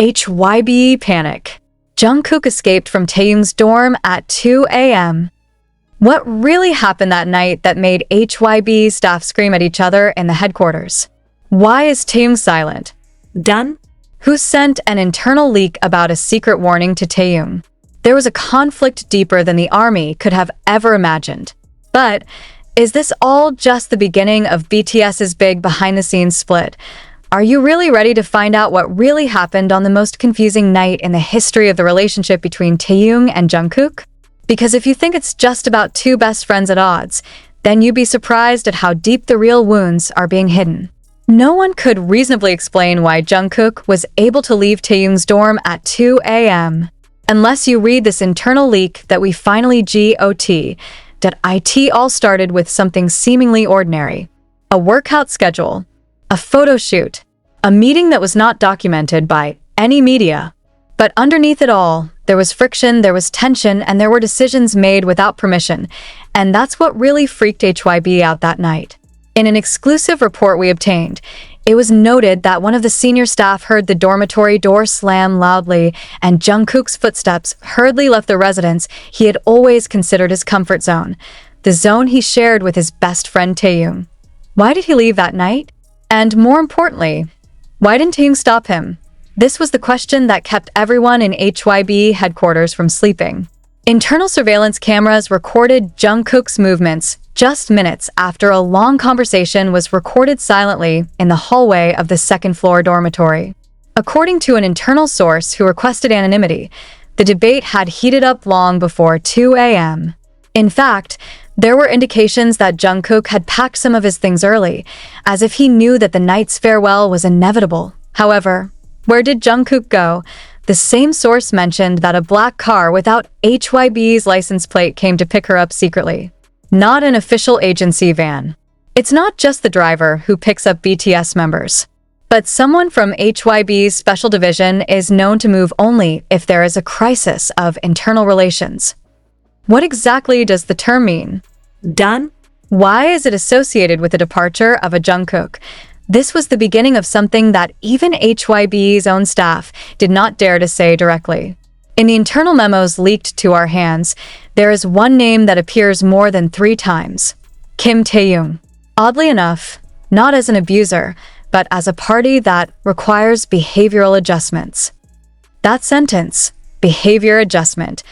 HYBE panic. Jungkook escaped from Taehyung's dorm at 2 a.m. What really happened that night that made HYBE staff scream at each other in the headquarters? Why is Taehyung silent? Done? Who sent an internal leak about a secret warning to Taehyung? There was a conflict deeper than the army could have ever imagined. But is this all just the beginning of BTS's big behind-the-scenes split? Are you really ready to find out what really happened on the most confusing night in the history of the relationship between Taehyung and Jungkook? Because if you think it's just about two best friends at odds, then you'd be surprised at how deep the real wounds are being hidden. No one could reasonably explain why Jungkook was able to leave Taehyung's dorm at 2 a.m. unless you read this internal leak that we finally got. That it all started with something seemingly ordinary. A workout schedule. A photo shoot, a meeting that was not documented by any media. But underneath it all, there was friction, there was tension, and there were decisions made without permission. And that's what really freaked HYBE out that night. In an exclusive report we obtained, it was noted that one of the senior staff heard the dormitory door slam loudly, and Jungkook's footsteps hurriedly left the residence he had always considered his comfort zone, the zone he shared with his best friend Taehyung. Why did he leave that night? And more importantly, why didn't Taehyung stop him? This was the question that kept everyone in HYBE headquarters from sleeping. Internal surveillance cameras recorded Jungkook's movements just minutes after a long conversation was recorded silently in the hallway of the second-floor dormitory. According to an internal source who requested anonymity, the debate had heated up long before 2 a.m. In fact, there were indications that Jungkook had packed some of his things early, as if he knew that the night's farewell was inevitable. However, where did Jungkook go? The same source mentioned that a black car without HYBE's license plate came to pick her up secretly. Not an official agency van. It's not just the driver who picks up BTS members, but someone from HYBE's special division is known to move only if there is a crisis of internal relations. What exactly does the term mean? Done? Why is it associated with the departure of a Jungkook? This was the beginning of something that even HYBE's own staff did not dare to say directly. In the internal memos leaked to our hands, there is one name that appears more than 3 times. Kim Taehyung. Oddly enough, not as an abuser, but as a party that requires behavioral adjustments. That sentence, behavior adjustment,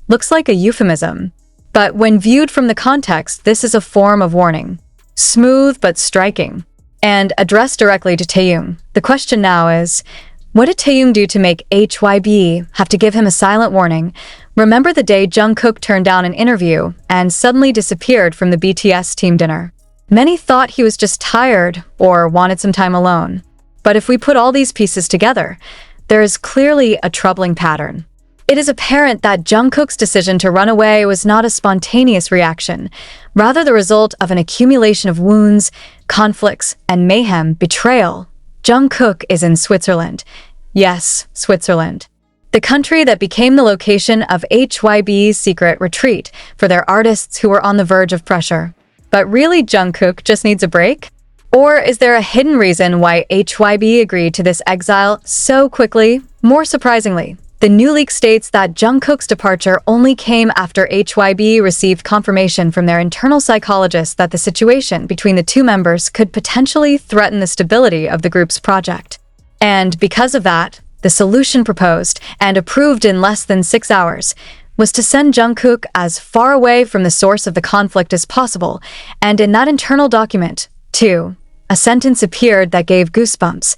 looks like a euphemism. But when viewed from the context, this is a form of warning. Smooth but striking. And addressed directly to Taehyung. The question now is, what did Taehyung do to make HYBE have to give him a silent warning? Remember the day Jungkook turned down an interview and suddenly disappeared from the BTS team dinner? Many thought he was just tired or wanted some time alone. But if we put all these pieces together, there is clearly a troubling pattern. It is apparent that Jungkook's decision to run away was not a spontaneous reaction, rather the result of an accumulation of wounds, conflicts, and mayhem, betrayal. Jungkook is in Switzerland. Yes, Switzerland. The country that became the location of HYBE's secret retreat for their artists who were on the verge of pressure. But really, Jungkook just needs a break? Or is there a hidden reason why HYBE agreed to this exile so quickly? More surprisingly, the new leak states that Jungkook's departure only came after HYBE received confirmation from their internal psychologists that the situation between the two members could potentially threaten the stability of the group's project. And because of that, the solution proposed and approved in less than 6 hours was to send Jungkook as far away from the source of the conflict as possible, and in that internal document, too, a sentence appeared that gave goosebumps.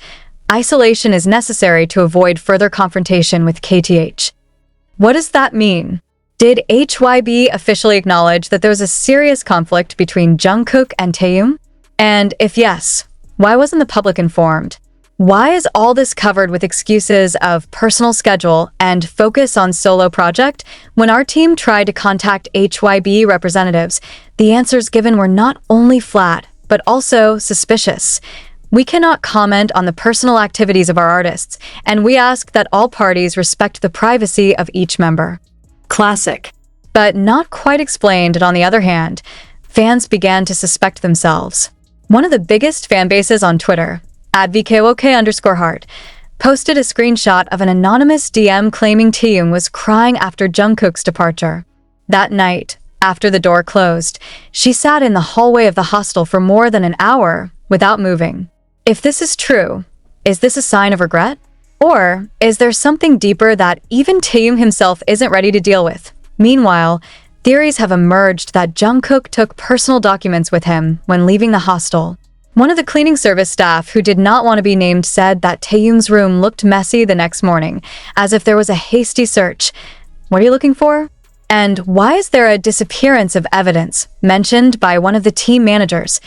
Isolation is necessary to avoid further confrontation with KTH. What does that mean? Did HYBE officially acknowledge that there was a serious conflict between Jungkook and Taehyung? And if yes, why wasn't the public informed? Why is all this covered with excuses of personal schedule and focus on solo project? When our team tried to contact HYBE representatives, the answers given were not only flat, but also suspicious. We cannot comment on the personal activities of our artists, and we ask that all parties respect the privacy of each member. Classic. But not quite explained, and on the other hand, fans began to suspect themselves. One of the biggest fan bases on Twitter, @VKOK_heart, posted a screenshot of an anonymous DM claiming taehyung was crying after Jungkook's departure. That night, after the door closed, she sat in the hallway of the hostel for more than an hour without moving. If this is true, is this a sign of regret? Or is there something deeper that even taehyung himself isn't ready to deal with? Meanwhile, theories have emerged that Jungkook took personal documents with him when leaving the hostel. One of the cleaning service staff who did not want to be named said that taehyung's room looked messy the next morning, as if there was a hasty search. What are you looking for? And why is there a disappearance of evidence mentioned by one of the team managers?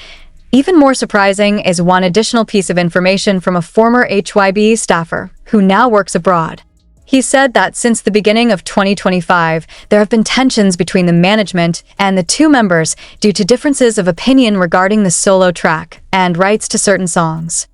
Even more surprising is one additional piece of information from a former HYBE staffer who now works abroad. He said that since the beginning of 2025, there have been tensions between the management and the two members due to differences of opinion regarding the solo track and rights to certain songs.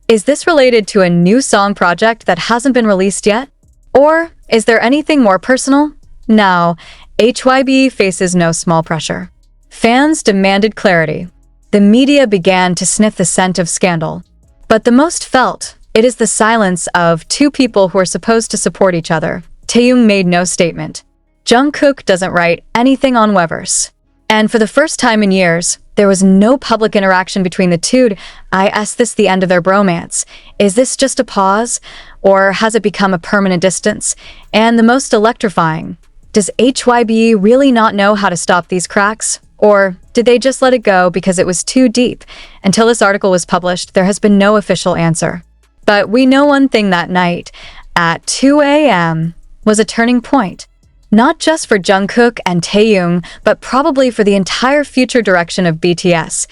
Is this related to a new song project that hasn't been released yet? Or is there anything more personal? Now, HYBE faces no small pressure. Fans demanded clarity. The media began to sniff the scent of scandal. But the most felt, it is the silence of two people who are supposed to support each other. Taehyung made no statement. Jungkook doesn't write anything on Weverse. And for the first time in years, there was no public interaction between the two. Is this the end of their bromance? Is this just a pause? Or has it become a permanent distance? And the most electrifying, does HYBE really not know how to stop these cracks? Or did they just let it go because it was too deep? Until this article was published, there has been no official answer. But we know one thing: that night, at 2 a.m., was a turning point. Not just for Jungkook and taehyung, but probably for the entire future direction of BTS.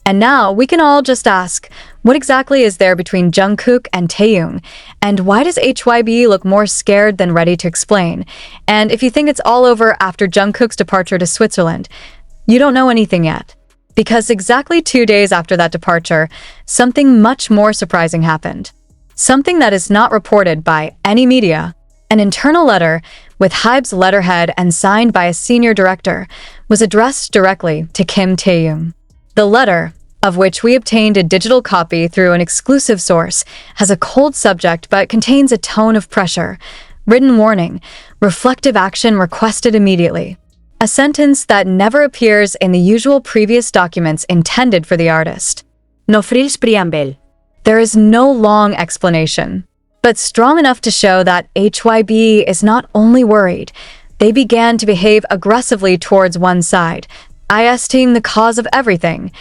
And now we can all just ask, what exactly is there between Jungkook and taehyung? And why does HYBE look more scared than ready to explain? And if you think it's all over after Jungkook's departure to Switzerland, you don't know anything yet. Because exactly 2 days after that departure, something much more surprising happened. Something that is not reported by any media. An internal letter, with HYBE's letterhead and signed by a senior director, was addressed directly to Kim Taehyung. The letter, of which we obtained a digital copy through an exclusive source, has a cold subject but contains a tone of pressure. Written warning, reflective action requested immediately. A sentence that never appears in the usual previous documents intended for the artist. No frills preamble. There is no long explanation, but strong enough to show that HYBE is not only worried. They began to behave aggressively towards one side, team the cause of everything.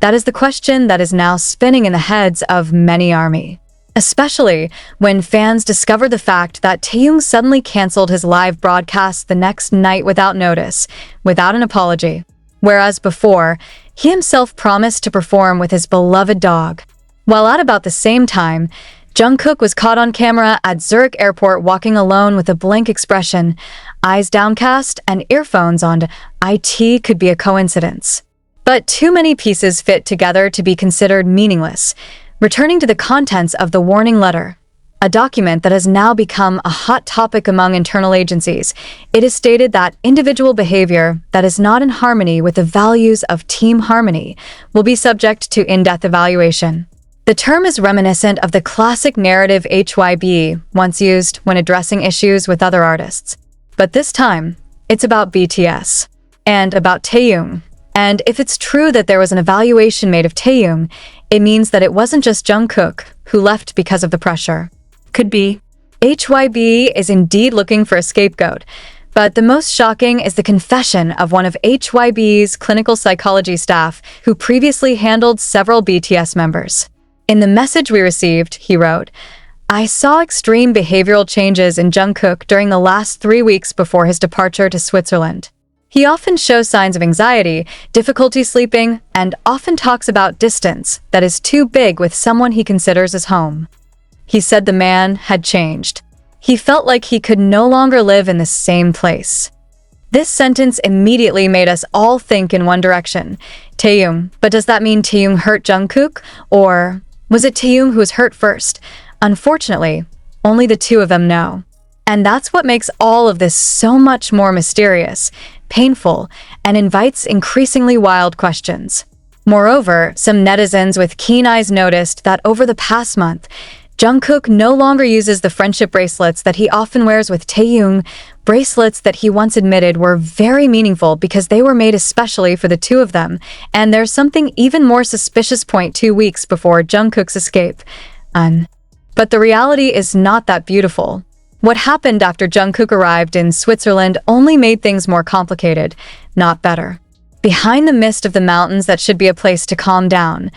That is the question that is now spinning in the heads of many ARMY. Especially when fans discovered the fact that taehyung suddenly canceled his live broadcast the next night without notice, without an apology. Whereas before, he himself promised to perform with his beloved dog. While at about the same time, Jungkook was caught on camera at Zurich airport walking alone with a blank expression, eyes downcast and earphones on. It could be a coincidence. But too many pieces fit together to be considered meaningless. Returning to the contents of the warning letter, a document that has now become a hot topic among internal agencies, it is stated that individual behavior that is not in harmony with the values of team harmony will be subject to in-depth evaluation. The term is reminiscent of the classic narrative HYBE once used when addressing issues with other artists. But this time, it's about BTS and about taehyung. And if it's true that there was an evaluation made of taehyung, it means that it wasn't just Jungkook who left because of the pressure. Could be. HYBE is indeed looking for a scapegoat, but the most shocking is the confession of one of HYBE's clinical psychology staff who previously handled several BTS members. In the message we received, he wrote, "I saw extreme behavioral changes in Jungkook during the last 3 weeks before his departure to Switzerland. He often shows signs of anxiety, difficulty sleeping, and often talks about distance that is too big with someone he considers as home." He said the man had changed. He felt like he could no longer live in the same place. This sentence immediately made us all think in one direction. Taehyung, but does that mean Taehyung hurt Jungkook? Or was it Taehyung who was hurt first? Unfortunately, only the two of them know. And that's what makes all of this so much more mysterious, painful, and invites increasingly wild questions. Moreover, some netizens with keen eyes noticed that over the past month, Jungkook no longer uses the friendship bracelets that he often wears with Taehyung, bracelets that he once admitted were very meaningful because they were made especially for the two of them, and there's something even more suspicious. 2 weeks before Jungkook's escape. But the reality is not that beautiful. What happened after Jungkook arrived in Switzerland only made things more complicated, not better. Behind the mist of the mountains that should be a place to calm down,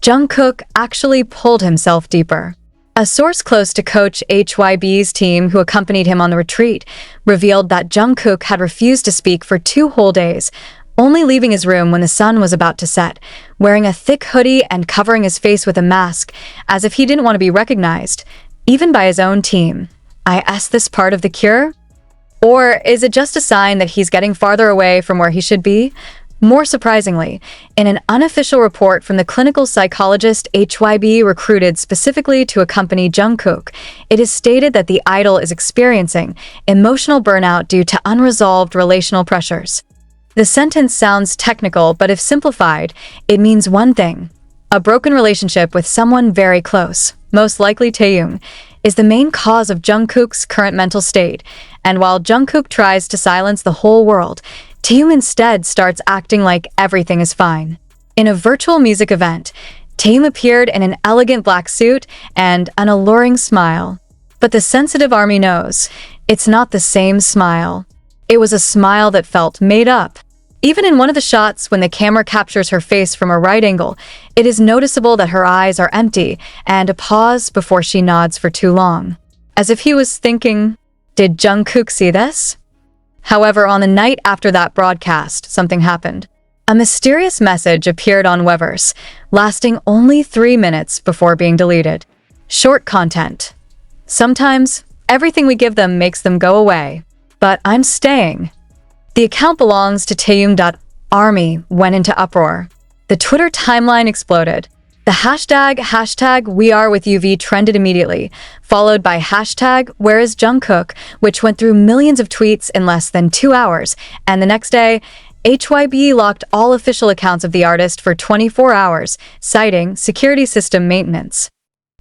Jungkook actually pulled himself deeper. A source close to coach HYBE's team who accompanied him on the retreat revealed that Jungkook had refused to speak for 2 whole days, only leaving his room when the sun was about to set, wearing a thick hoodie and covering his face with a mask, as if he didn't want to be recognized, even by his own team. Is this part of the cure? Or is it just a sign that he's getting farther away from where he should be? More surprisingly, in an unofficial report from the clinical psychologist HYBE recruited specifically to accompany Jungkook, it is stated that the idol is experiencing emotional burnout due to unresolved relational pressures. The sentence sounds technical, but if simplified, it means one thing. A broken relationship with someone very close, most likely Taehyung, is the main cause of Jungkook's current mental state, and while Jungkook tries to silence the whole world, Taehyung instead starts acting like everything is fine. In a virtual music event, Taehyung appeared in an elegant black suit and an alluring smile. But the sensitive army knows, it's not the same smile. It was a smile that felt made up. Even in one of the shots, when the camera captures her face from a right angle, it is noticeable that her eyes are empty and a pause before she nods for too long. As if he was thinking, did Jungkook see this? However, on the night after that broadcast, something happened. A mysterious message appeared on Weverse, lasting only 3 minutes before being deleted. Short content. Sometimes, everything we give them makes them go away. But I'm staying. The account belongs to taehyung.army went into uproar. The Twitter timeline exploded. The hashtag #WeAreWithUV trended immediately, followed by hashtag #WhereIsJungkook, which went through millions of tweets in less than 2 hours, and the next day, HYBE locked all official accounts of the artist for 24 hours, citing security system maintenance.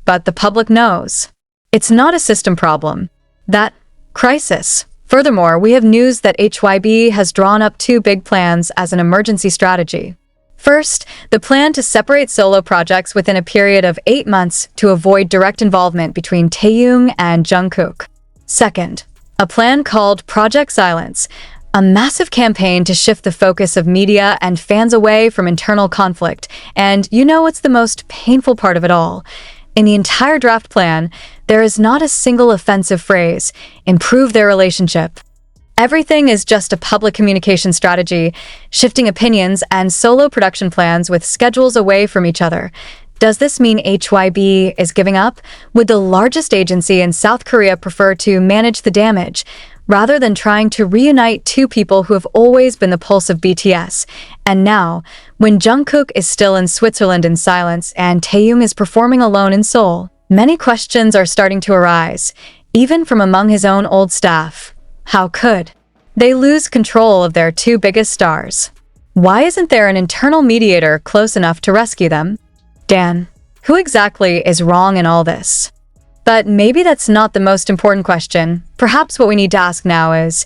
But the public knows. It's not a system problem. That crisis. Furthermore, we have news that HYBE has drawn up 2 big plans as an emergency strategy. First, the plan to separate solo projects within a period of 8 months to avoid direct involvement between Taehyung and Jungkook. Second, a plan called Project Silence, a massive campaign to shift the focus of media and fans away from internal conflict. And you know what's the most painful part of it all? In the entire draft plan, there is not a single offensive phrase, improve their relationship. Everything is just a public communication strategy, shifting opinions and solo production plans with schedules away from each other. Does this mean HYBE is giving up? Would the largest agency in South Korea prefer to manage the damage, rather than trying to reunite 2 people who have always been the pulse of BTS? And now, when Jungkook is still in Switzerland in silence and Taehyung is performing alone in Seoul, many questions are starting to arise, even from among his own old staff. How could they lose control of their 2 biggest stars? Why isn't there an internal mediator close enough to rescue them? Dan, who exactly is wrong in all this? But maybe that's not the most important question. Perhaps what we need to ask now is,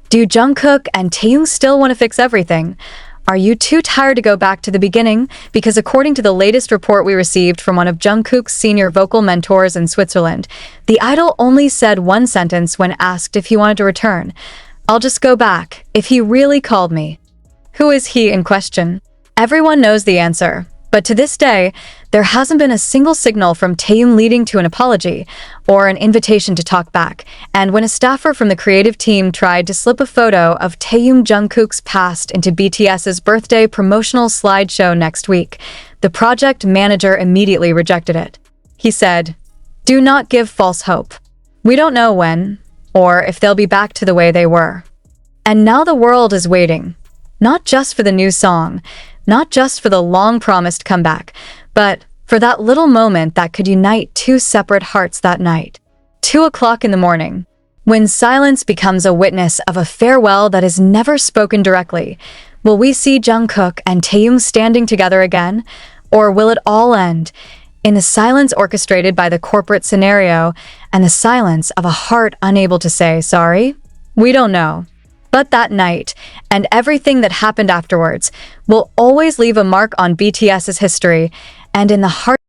do Jungkook and Taehyung still want to fix everything? Are you too tired to go back to the beginning? Because according to the latest report we received from one of Jungkook's senior vocal mentors in Switzerland, the idol only said one sentence when asked if he wanted to return. I'll just go back, if he really called me. Who is he in question? Everyone knows the answer. But to this day, there hasn't been a single signal from Taehyung leading to an apology or an invitation to talk back. And when a staffer from the creative team tried to slip a photo of Taehyung Jungkook's past into BTS's birthday promotional slideshow next week, the project manager immediately rejected it. He said, "Do not give false hope. We don't know when or if they'll be back to the way they were." And now the world is waiting, not just for the new song, not just for the long-promised comeback, but for that little moment that could unite 2 separate hearts that night. 2 o'clock in the morning, when silence becomes a witness of a farewell that is never spoken directly. Will we see Jungkook and Taehyung standing together again? Or will it all end in the silence orchestrated by the corporate scenario and the silence of a heart unable to say sorry? We don't know. But that night, and everything that happened afterwards, will always leave a mark on BTS's history and in the heart